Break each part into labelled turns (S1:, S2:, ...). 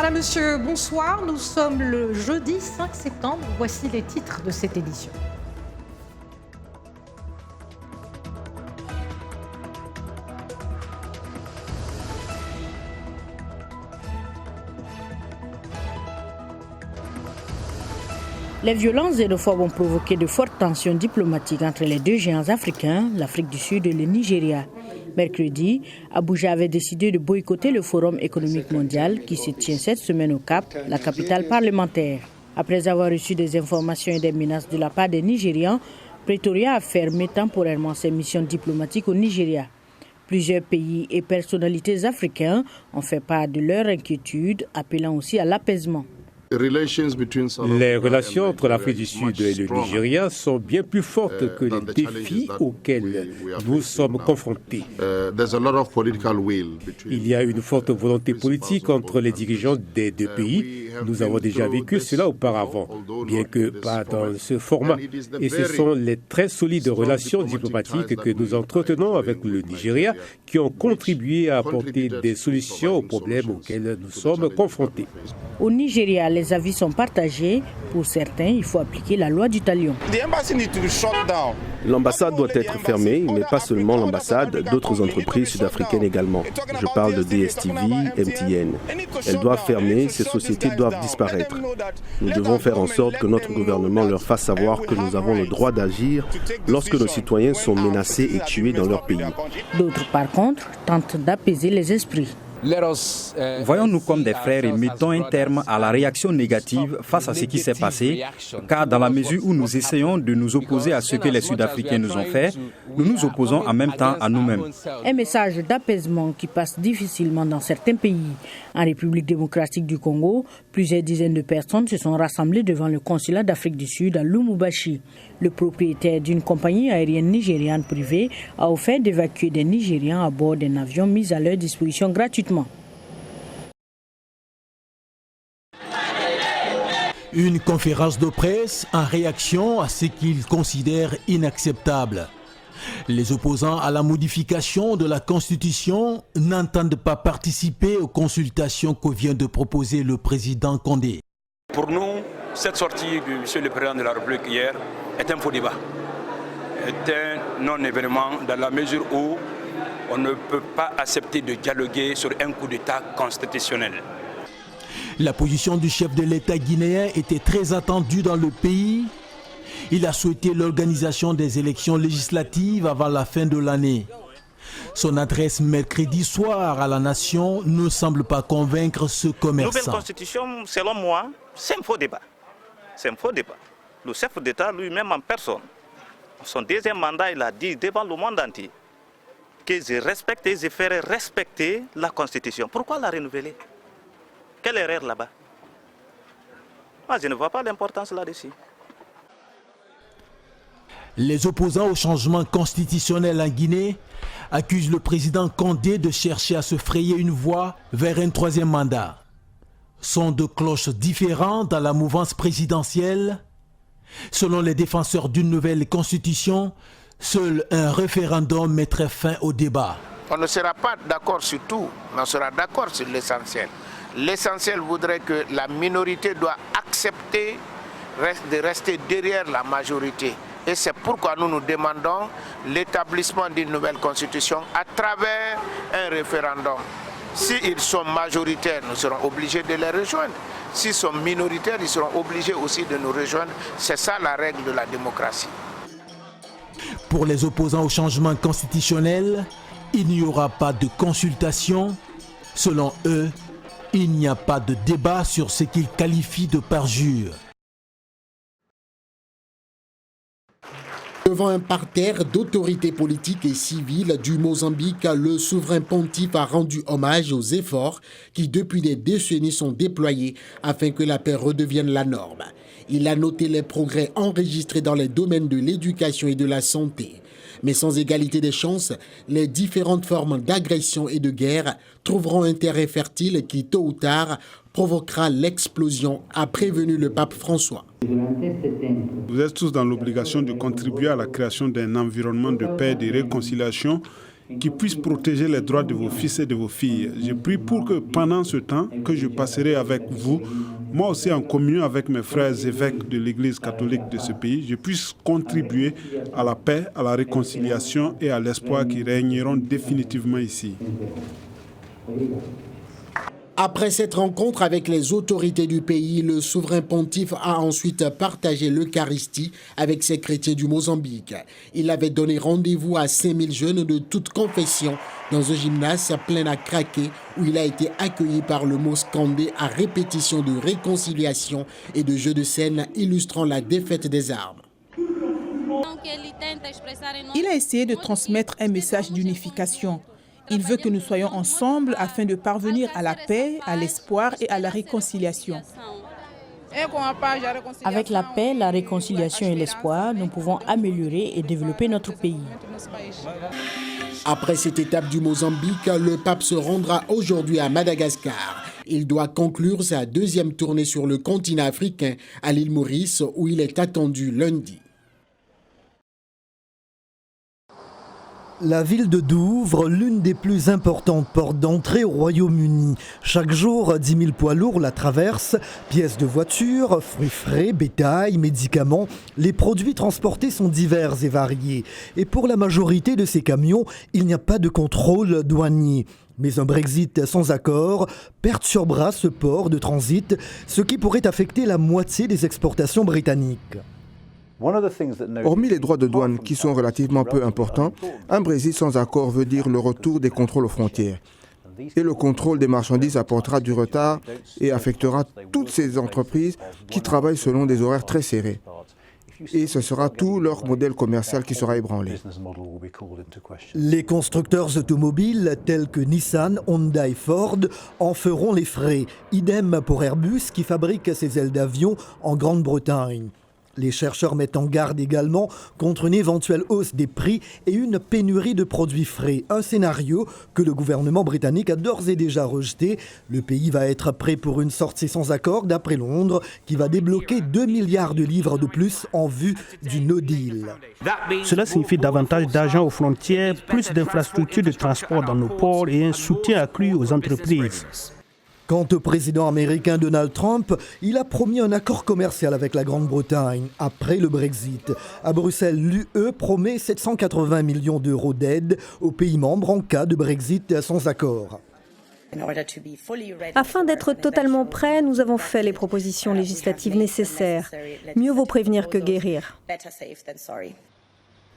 S1: Madame, Monsieur, bonsoir. Nous sommes le jeudi 5 septembre. Voici les titres de cette édition.
S2: Les violences xénophobes ont provoqué de fortes tensions diplomatiques entre les deux géants africains, l'Afrique du Sud et le Nigeria. Mercredi, Abuja avait décidé de boycotter le Forum économique mondial qui se tient cette semaine au Cap, la capitale parlementaire. Après avoir reçu des informations et des menaces de la part des Nigérians, Pretoria a fermé temporairement ses missions diplomatiques au Nigeria. Plusieurs pays et personnalités africains ont fait part de leur inquiétude, appelant aussi à l'apaisement.
S3: Les relations entre l'Afrique du Sud et le Nigeria sont bien plus fortes que les défis auxquels nous sommes confrontés. Il y a une forte volonté politique entre les dirigeants des deux pays. Nous avons déjà vécu cela auparavant, bien que pas dans ce format. Et ce sont les très solides relations diplomatiques que nous entretenons avec le Nigeria qui ont contribué à apporter des solutions aux problèmes auxquels nous sommes confrontés.
S2: Au Nigeria, les avis sont partagés. Pour certains, il faut appliquer la loi du talion.
S4: L'ambassade doit être fermée, mais pas seulement l'ambassade, d'autres entreprises sud-africaines également. Je parle de DSTV, MTN. Elles doivent fermer, ces sociétés doivent disparaître. Nous devons faire en sorte que notre gouvernement leur fasse savoir que nous avons le droit d'agir lorsque nos citoyens sont menacés et tués dans leur pays.
S2: D'autres, par contre, tentent d'apaiser les esprits.
S5: Voyons-nous comme des frères et mettons un terme à la réaction négative face à ce qui s'est passé, car dans la mesure où nous essayons de nous opposer à ce que les Sud-Africains nous ont fait, nous nous opposons en même temps à nous-mêmes.
S2: Un message d'apaisement qui passe difficilement dans certains pays. En République démocratique du Congo, plusieurs dizaines de personnes se sont rassemblées devant le consulat d'Afrique du Sud à Lubumbashi. Le propriétaire d'une compagnie aérienne nigériane privée a offert d'évacuer des Nigérians à bord d'un avion mis à leur disposition gratuitement.
S6: Une conférence de presse en réaction à ce qu'ils considèrent inacceptable. Les opposants à la modification de la Constitution n'entendent pas participer aux consultations que vient de proposer le président Condé.
S7: Pour nous, cette sortie de M. le Président de la République hier est un faux débat, est un non-événement dans la mesure où on ne peut pas accepter de dialoguer sur un coup d'État constitutionnel.
S6: La position du chef de l'État guinéen était très attendue dans le pays. Il a souhaité l'organisation des élections législatives avant la fin de l'année. Son adresse mercredi soir à la nation ne semble pas convaincre ce commerçant.
S8: Nouvelle constitution, selon moi, c'est un faux débat. C'est un faux débat. Le chef d'État lui-même en personne, son deuxième mandat, il a dit devant le monde entier que je respecte et je ferai respecter la constitution. Pourquoi la renouveler? Quelle erreur là-bas? Moi, je ne vois pas l'importance là-dessus.
S6: Les opposants au changement constitutionnel en Guinée accusent le président Condé de chercher à se frayer une voie vers un troisième mandat. Sont de cloches différentes dans la mouvance présidentielle. Selon les défenseurs d'une nouvelle constitution, seul un référendum mettrait fin au débat.
S9: On ne sera pas d'accord sur tout, mais on sera d'accord sur l'essentiel. L'essentiel voudrait que la minorité doit accepter de rester derrière la majorité. Et c'est pourquoi nous nous demandons l'établissement d'une nouvelle constitution à travers un référendum. S'ils sont majoritaires, nous serons obligés de les rejoindre. S'ils sont minoritaires, ils seront obligés aussi de nous rejoindre. C'est ça la règle de la démocratie.
S6: Pour les opposants au changement constitutionnel, il n'y aura pas de consultation. Selon eux, il n'y a pas de débat sur ce qu'ils qualifient de parjure.
S10: Devant un parterre d'autorités politiques et civiles du Mozambique, le souverain pontife a rendu hommage aux efforts qui depuis des décennies sont déployés afin que la paix redevienne la norme. Il a noté les progrès enregistrés dans les domaines de l'éducation et de la santé. Mais sans égalité des chances, les différentes formes d'agression et de guerre trouveront un terrain fertile qui, tôt ou tard, provoquera l'explosion, a prévenu le pape François.
S11: Vous êtes tous dans l'obligation de contribuer à la création d'un environnement de paix et de réconciliation
S12: qui puisse protéger les droits de vos fils et de vos filles. Je prie pour que pendant ce temps que je passerai avec vous, moi aussi en communion avec mes frères évêques de l'Église catholique de ce pays, je puisse contribuer à la paix, à la réconciliation et à l'espoir qui régneront définitivement ici.
S10: Après cette rencontre avec les autorités du pays, le souverain pontife a ensuite partagé l'Eucharistie avec ses chrétiens du Mozambique. Il avait donné rendez-vous à 5000 jeunes de toutes confessions dans un gymnase plein à craquer où il a été accueilli par le mot scandé à répétition de réconciliation et de jeux de scène illustrant la défaite des armes.
S13: Il a essayé de transmettre un message d'unification. Il veut que nous soyons ensemble afin de parvenir à la paix, à l'espoir et à la réconciliation.
S2: Avec la paix, la réconciliation et l'espoir, nous pouvons améliorer et développer notre pays.
S10: Après cette étape du Mozambique, le pape se rendra aujourd'hui à Madagascar. Il doit conclure sa deuxième tournée sur le continent africain, à l'île Maurice, où il est attendu lundi.
S14: La ville de Douvres, l'une des plus importantes portes d'entrée au Royaume-Uni. Chaque jour, 10 000 poids lourds la traversent. Pièces de voitures, fruits frais, bétail, médicaments. Les produits transportés sont divers et variés. Et pour la majorité de ces camions, il n'y a pas de contrôle douanier. Mais un Brexit sans accord perturbera ce port de transit, ce qui pourrait affecter la moitié des exportations britanniques.
S15: Hormis les droits de douane qui sont relativement peu importants, un Brexit sans accord veut dire le retour des contrôles aux frontières. Et le contrôle des marchandises apportera du retard et affectera toutes ces entreprises qui travaillent selon des horaires très serrés. Et ce sera tout leur modèle commercial qui sera ébranlé.
S14: Les constructeurs automobiles tels que Nissan, Honda et Ford en feront les frais. Idem pour Airbus qui fabrique ses ailes d'avion en Grande-Bretagne. Les chercheurs mettent en garde également contre une éventuelle hausse des prix et une pénurie de produits frais. Un scénario que le gouvernement britannique a d'ores et déjà rejeté. Le pays va être prêt pour une sortie sans accord d'après Londres qui va débloquer 2 milliards de livres de plus en vue du No Deal.
S16: Cela signifie davantage d'argent aux frontières, plus d'infrastructures de transport dans nos ports et un soutien accru aux entreprises.
S14: Quant au président américain Donald Trump, il a promis un accord commercial avec la Grande-Bretagne après le Brexit. À Bruxelles, l'UE promet 780 millions d'euros d'aide aux pays membres en cas de Brexit sans accord.
S17: Afin d'être totalement prêts, nous avons fait les propositions législatives nécessaires. Mieux vaut prévenir que guérir.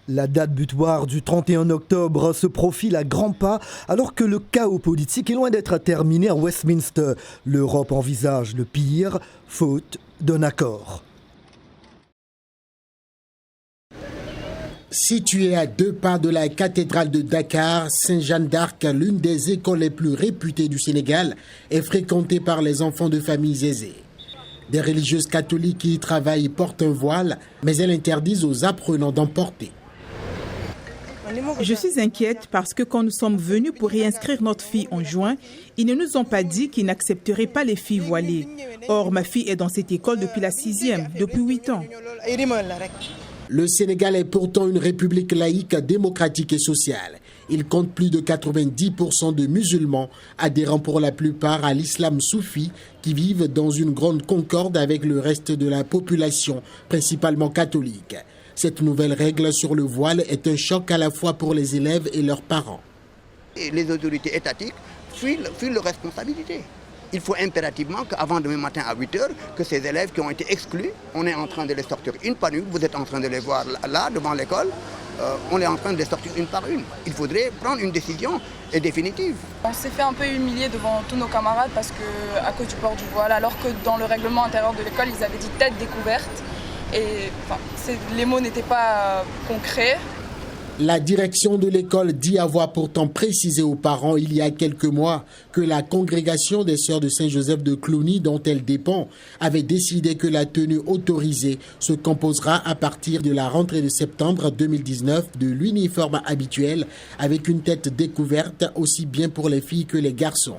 S14: La date butoir du 31 octobre se profile à grands pas alors que le chaos politique est loin d'être terminé à Westminster. L'Europe envisage le pire, faute d'un accord.
S10: Située à 2 pas de la cathédrale de Dakar, Sainte-Jeanne d'Arc, l'une des écoles les plus réputées du Sénégal, est fréquentée par les enfants de familles aisées. Des religieuses catholiques qui y travaillent portent un voile, mais elles interdisent aux apprenants d'en porter.
S13: Je suis inquiète parce que quand nous sommes venus pour réinscrire notre fille en juin, ils ne nous ont pas dit qu'ils n'accepteraient pas les filles voilées. Or, ma fille est dans cette école depuis la 6e, depuis 8 ans.
S10: Le Sénégal est pourtant une république laïque, démocratique et sociale. Il compte plus de 90% de musulmans, adhérents pour la plupart à l'islam soufi, qui vivent dans une grande concorde avec le reste de la population, principalement catholique. Cette nouvelle règle sur le voile est un choc à la fois pour les élèves et leurs parents.
S18: Les autorités étatiques fuient leurs responsabilités. Il faut impérativement qu'avant demain matin à 8 h, que ces élèves qui ont été exclus, on est en train de les sortir une par une. Vous êtes en train de les voir là, devant l'école. On est en train de les sortir une par une. Il faudrait prendre une décision définitive.
S19: On s'est fait un peu humilier devant tous nos camarades parce à cause du port du voile, alors que dans le règlement intérieur de l'école, ils avaient dit tête découverte. Et les mots n'étaient pas concrets.
S10: La direction de l'école dit avoir pourtant précisé aux parents il y a quelques mois que la congrégation des Sœurs de Saint-Joseph de Cluny, dont elle dépend, avait décidé que la tenue autorisée se composera à partir de la rentrée de septembre 2019 de l'uniforme habituel avec une tête découverte aussi bien pour les filles que les garçons.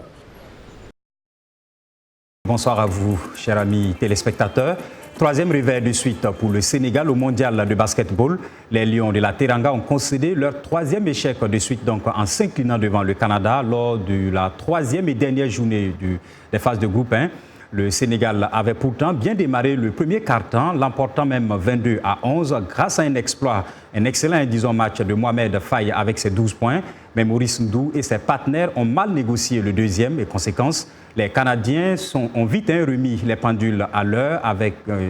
S20: Bonsoir à vous, chers amis téléspectateurs.
S5: Troisième revers de suite pour le Sénégal au mondial de basketball. Les Lions de la Teranga ont concédé leur troisième échec de suite donc en s'inclinant devant le Canada lors de la troisième et dernière journée des phases de groupe 1. Le Sénégal avait pourtant bien démarré le premier quart-temps, l'emportant même 22-11 grâce à un exploit, un excellent match de Mohamed Faye avec ses 12 points. Mais Maurice Ndou et ses partenaires ont mal négocié le deuxième et conséquence, les Canadiens ont vite remis les pendules à l'heure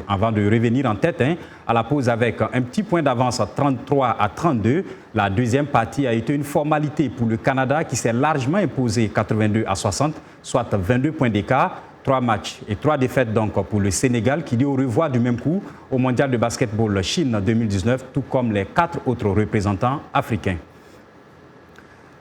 S5: avant de revenir en tête à la pause avec un petit point d'avance 33-32. La deuxième partie a été une formalité pour le Canada qui s'est largement imposé 82-60, soit 22 points d'écart. 3 matchs et 3 défaites donc pour le Sénégal qui dit au revoir du même coup au mondial de basketball Chine 2019, tout comme les 4 autres représentants africains.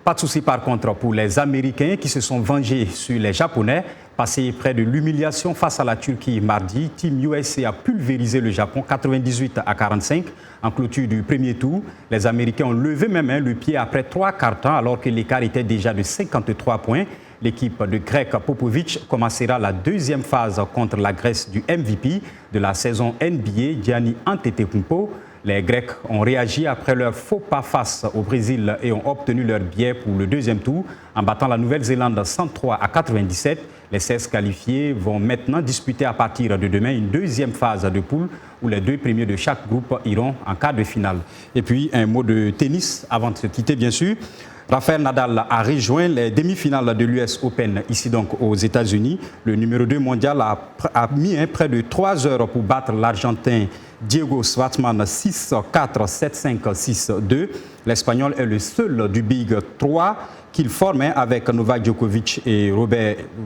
S5: Pas de souci par contre pour les Américains qui se sont vengés sur les Japonais. Passé près de l'humiliation face à la Turquie mardi, Team USA a pulvérisé le Japon 98-45 en clôture du premier tour. Les Américains ont levé même le pied après 3 quarts-temps alors que l'écart était déjà de 53 points. L'équipe de Greg Popovich commencera la deuxième phase contre la Grèce du MVP de la saison NBA, Giannis Antetokounmpo. Les Grecs ont réagi après leur faux pas face au Brésil et ont obtenu leur billet pour le deuxième tour en battant la Nouvelle-Zélande 103-97. Les 16 qualifiés vont maintenant disputer à partir de demain une deuxième phase de poule où les 2 premiers de chaque groupe iront en quart de finale. Et puis un mot de tennis avant de se quitter bien sûr. Rafael Nadal a rejoint les demi-finales de l'US Open, ici donc aux États-Unis. Le numéro 2 mondial a mis près de 3 heures pour battre l'Argentin Diego Schwartzman 6-4, 7-5, 6-2. L'Espagnol est le seul du Big 3 qu'il forme avec Novak Djokovic et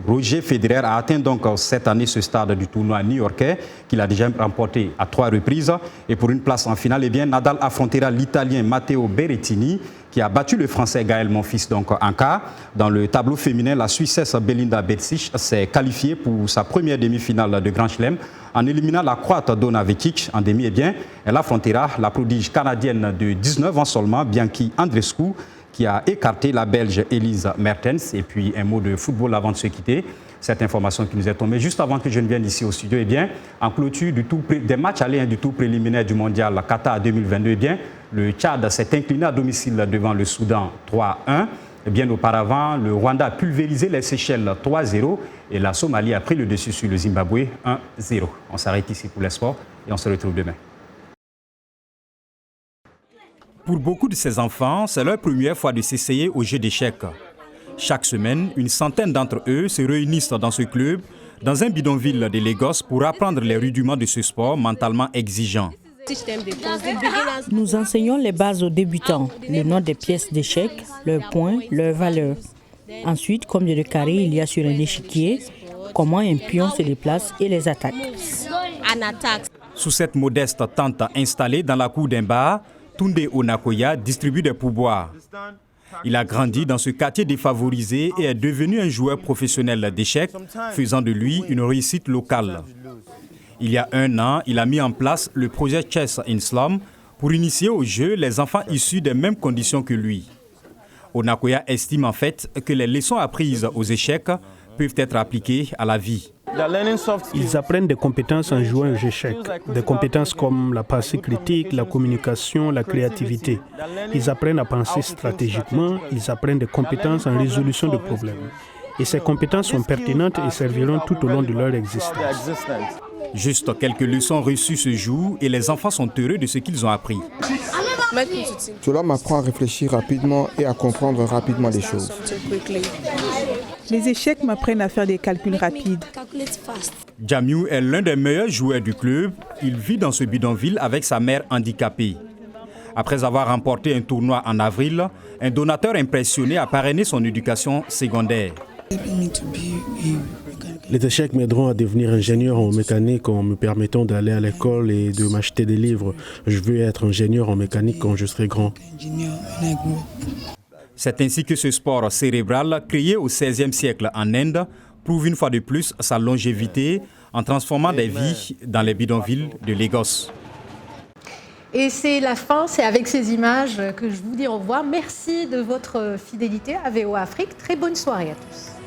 S5: Roger Federer a atteint donc cette année ce stade du tournoi new-yorkais qu'il a déjà remporté à 3 reprises. Et pour une place en finale, eh bien, Nadal affrontera l'Italien Matteo Berrettini qui a battu le Français Gaël Monfils donc en quart. Dans le tableau féminin, la Suissesse Belinda Bencic s'est qualifiée pour sa première demi-finale de Grand Chelem en éliminant la Croate Donna Vekic en demi. Eh bien, elle affrontera la prodige canadienne de 19 ans seulement, Bianchi Andreescu, qui a écarté la Belge Elise Mertens. Et puis un mot de football avant de se quitter. Cette information qui nous est tombée juste avant que je ne vienne ici au studio, eh bien, en clôture des matchs allés du tour préliminaire du mondial Qatar 2022, eh bien, le Tchad s'est incliné à domicile devant le Soudan 3-1. Et bien auparavant, le Rwanda a pulvérisé les Seychelles 3-0 et la Somalie a pris le dessus sur le Zimbabwe 1-0. On s'arrête ici pour les sports et on se retrouve demain. Pour beaucoup de ces enfants, c'est leur première fois de s'essayer au jeu d'échecs. Chaque semaine, une centaine d'entre eux se réunissent dans ce club, dans un bidonville de Lagos, pour apprendre les rudiments de ce sport mentalement exigeant.
S2: Nous enseignons les bases aux débutants, le nom des pièces d'échecs, leurs points, leurs valeurs. Ensuite, combien de carrés il y a sur un échiquier, comment un pion se déplace et les attaques.
S5: Sous cette modeste tente installée dans la cour d'un bar, Tunde Onakoya distribue des pourboires. Il a grandi dans ce quartier défavorisé et est devenu un joueur professionnel d'échecs, faisant de lui une réussite locale. Il y a 1 an, il a mis en place le projet Chess in Slum pour initier au jeu les enfants issus des mêmes conditions que lui. Onakoya estime en fait que les leçons apprises aux échecs peuvent être appliquées à la vie.
S16: Ils apprennent des compétences en jouant aux échecs, des compétences comme la pensée critique, la communication, la créativité. Ils apprennent à penser stratégiquement, ils apprennent des compétences en résolution de problèmes. Et ces compétences sont pertinentes et serviront tout au long de leur existence.
S5: Juste quelques leçons reçues ce jour et les enfants sont heureux de ce qu'ils ont appris.
S15: Cela m'apprend à réfléchir rapidement et à comprendre rapidement les choses.
S13: Les échecs m'apprennent à faire des calculs rapides.
S5: Jamiu est l'un des meilleurs joueurs du club. Il vit dans ce bidonville avec sa mère handicapée. Après avoir remporté un tournoi en avril, un donateur impressionné a parrainé son éducation secondaire.
S16: Les échecs m'aideront à devenir ingénieur en mécanique en me permettant d'aller à l'école et de m'acheter des livres. Je veux être ingénieur en mécanique quand je serai grand.
S5: C'est ainsi que ce sport cérébral, créé au XVIe siècle en Inde, prouve une fois de plus sa longévité en transformant des vies dans les bidonvilles de Lagos.
S1: Et c'est la fin, c'est avec ces images que je vous dis au revoir. Merci de votre fidélité à VOA Afrique. Très bonne soirée à tous.